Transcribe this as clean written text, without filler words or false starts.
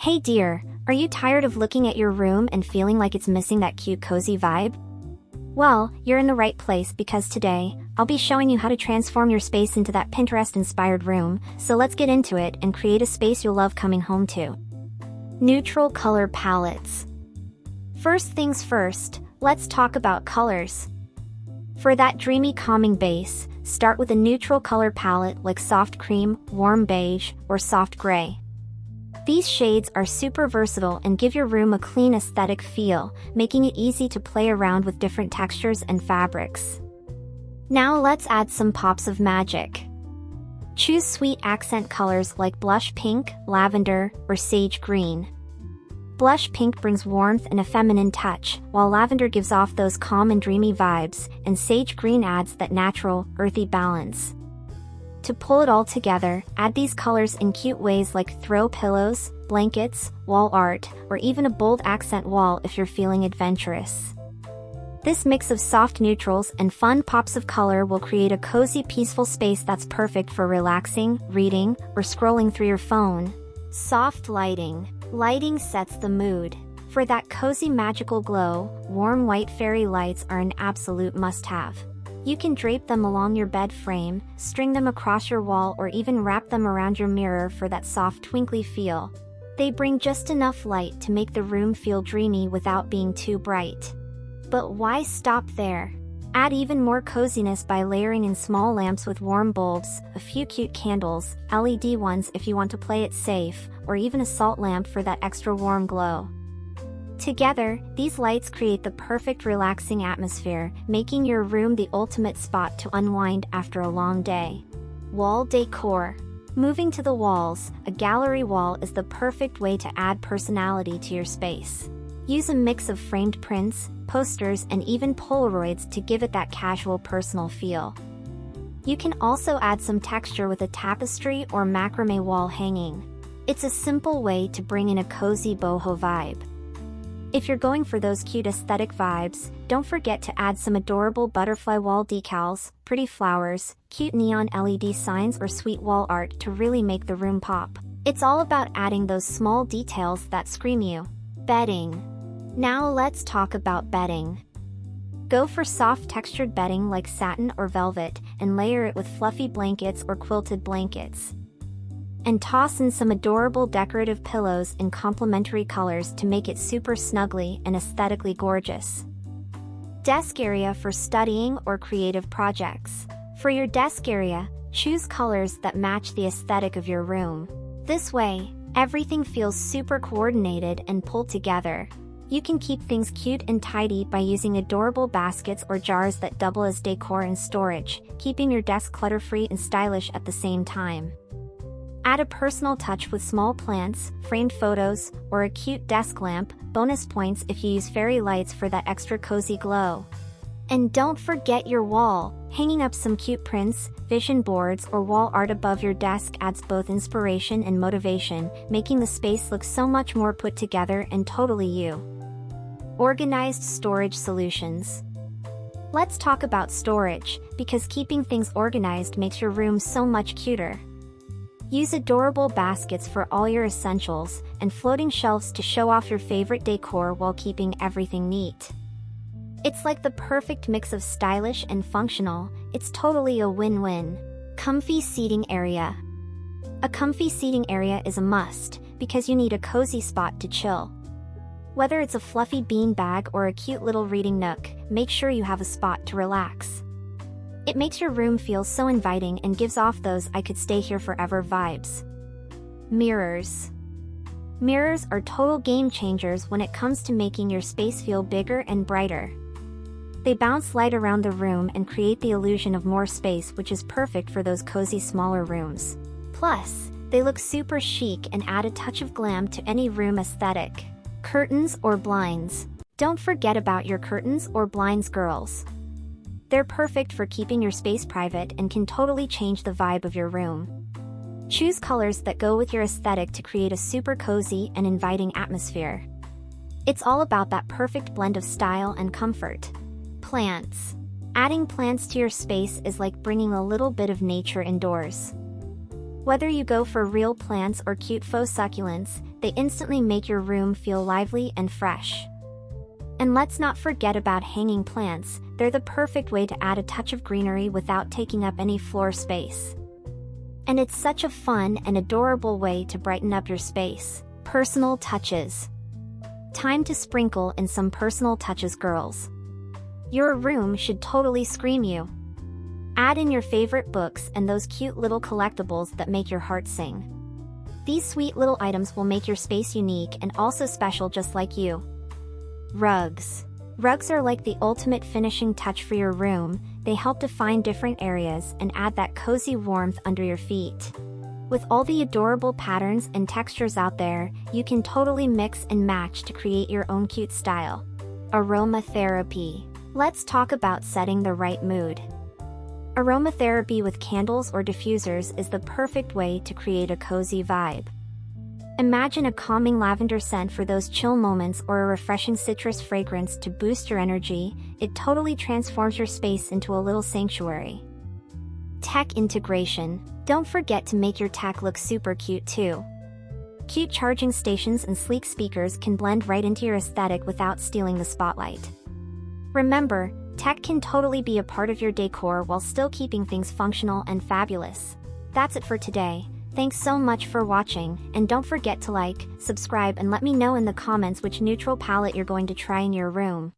Hey dear, are you tired of looking at your room and feeling like it's missing that cute cozy vibe? Well, you're in the right place because today, I'll be showing you how to transform your space into that Pinterest-inspired room, so let's get into it and create a space you'll love coming home to. Neutral color palettes. First things first, let's talk about colors. For that dreamy calming base, start with a neutral color palette like soft cream, warm beige, or soft gray. These shades are super versatile and give your room a clean aesthetic feel, making it easy to play around with different textures and fabrics. Now let's add some pops of magic. Choose sweet accent colors like blush pink, lavender, or sage green. Blush pink brings warmth and a feminine touch, while lavender gives off those calm and dreamy vibes, and sage green adds that natural, earthy balance. To pull it all together, add these colors in cute ways like throw pillows, blankets, wall art, or even a bold accent wall if you're feeling adventurous. This mix of soft neutrals and fun pops of color will create a cozy, peaceful space that's perfect for relaxing, reading, or scrolling through your phone. Soft lighting. Lighting sets the mood. For that cozy magical glow, warm white fairy lights are an absolute must-have. You can drape them along your bed frame, string them across your wall, or even wrap them around your mirror for that soft twinkly feel. They bring just enough light to make the room feel dreamy without being too bright. But why stop there? Add even more coziness by layering in small lamps with warm bulbs, a few cute candles, LED ones if you want to play it safe, or even a salt lamp for that extra warm glow. Together, these lights create the perfect relaxing atmosphere, making your room the ultimate spot to unwind after a long day. Wall decor. Moving to the walls, a gallery wall is the perfect way to add personality to your space. Use a mix of framed prints, posters, and even Polaroids to give it that casual personal feel. You can also add some texture with a tapestry or macrame wall hanging. It's a simple way to bring in a cozy boho vibe. If you're going for those cute aesthetic vibes, don't forget to add some adorable butterfly wall decals, pretty flowers, cute neon LED signs, or sweet wall art to really make the room pop. It's all about adding those small details that scream you. Bedding. Now let's talk about bedding. Go for soft textured bedding like satin or velvet, and layer it with fluffy blankets or quilted blankets. And toss in some adorable decorative pillows in complementary colors to make it super snuggly and aesthetically gorgeous. Desk area for studying or creative projects. For your desk area, choose colors that match the aesthetic of your room. This way, everything feels super coordinated and pulled together. You can keep things cute and tidy by using adorable baskets or jars that double as decor and storage, keeping your desk clutter-free and stylish at the same time. Add a personal touch with small plants, framed photos, or a cute desk lamp, bonus points if you use fairy lights for that extra cozy glow. And don't forget your wall. Hanging up some cute prints, vision boards, or wall art above your desk adds both inspiration and motivation, making the space look so much more put together and totally you. Organized storage solutions. Let's talk about storage, because keeping things organized makes your room so much cuter. Use adorable baskets for all your essentials, and floating shelves to show off your favorite decor while keeping everything neat. It's like the perfect mix of stylish and functional. It's totally a win-win. Comfy seating area. A comfy seating area is a must, because you need a cozy spot to chill. Whether it's a fluffy bean bag or a cute little reading nook, make sure you have a spot to relax. It makes your room feel so inviting and gives off those "I could stay here forever" vibes. Mirrors. Mirrors are total game changers when it comes to making your space feel bigger and brighter. They bounce light around the room and create the illusion of more space, which is perfect for those cozy smaller rooms. Plus, they look super chic and add a touch of glam to any room aesthetic. Curtains or blinds. Don't forget about your curtains or blinds, girls. They're perfect for keeping your space private and can totally change the vibe of your room. Choose colors that go with your aesthetic to create a super cozy and inviting atmosphere. It's all about that perfect blend of style and comfort. Plants. Adding plants to your space is like bringing a little bit of nature indoors. Whether you go for real plants or cute faux succulents, they instantly make your room feel lively and fresh. And let's not forget about hanging plants. They're the perfect way to add a touch of greenery without taking up any floor space. And it's such a fun and adorable way to brighten up your space. Personal touches. Time to sprinkle in some personal touches, girls. Your room should totally scream you. Add in your favorite books and those cute little collectibles that make your heart sing. These sweet little items will make your space unique and also special, just like you. Rugs. Rugs are like the ultimate finishing touch for your room. They help define different areas and add that cozy warmth under your feet. With all the adorable patterns and textures out there, you can totally mix and match to create your own cute style. Aromatherapy. Let's talk about setting the right mood. Aromatherapy with candles or diffusers is the perfect way to create a cozy vibe. Imagine a calming lavender scent for those chill moments or a refreshing citrus fragrance to boost your energy. It totally transforms your space into a little sanctuary. Tech integration. Don't forget to make your tech look super cute too. Cute charging stations and sleek speakers can blend right into your aesthetic without stealing the spotlight. Remember, tech can totally be a part of your decor while still keeping things functional and fabulous. That's it for today. Thanks so much for watching, and don't forget to like, subscribe, and let me know in the comments which neutral palette you're going to try in your room.